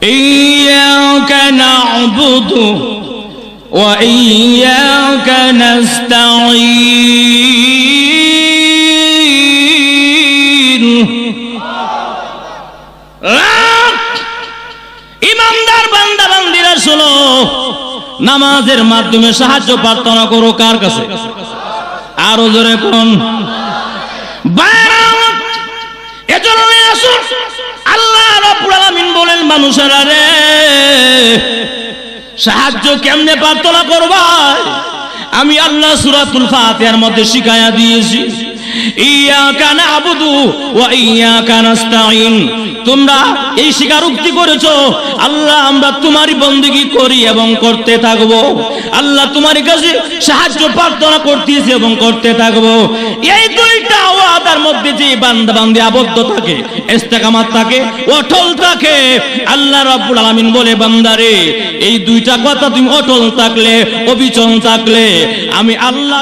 ইয়াকা না'বুদু ওয়া ইয়াকা নাস্তাঈন। ইমানদার বান্দা বান্দীরা শোনো, নামাজের মাধ্যমে সাহায্য প্রার্থনা করো কার কাছে? আরো জোরে কোন? এজন্য আসুন, আল্লাহ রাব্বুল আলামিন বলেন মানুষেরা রে, সাহায্য কেমনে প্রার্থনা করবা? আমি আল্লাহ সূরাতুল ফাতিহার মধ্যে শিখায়া দিয়েছি, ইয়াকা না'বুদু ওয়া ইয়াকা নাস্তাঈন। তোমরা এই স্বীকারোক্তি করেছো, আল্লাহ আমরা তোমারই বন্দেগী করি এবং করতে থাকবো। আল্লাহ তোমার কাছে সাহায্য প্রার্থনা করতেছি এবং করতে থাকবো। এই দুইটা ওয়াদার মধ্যে যে বান্দা বান্দী আবদ্ধ থাকে, ইস্তেকামাত থাকে, অটল থাকে, আল্লাহ রাব্বুল আলামিন বলে বান্দারে এই দুইটা কথা তুমি অটল থাকলে, অবিচল থাকলে আমি আল্লাহ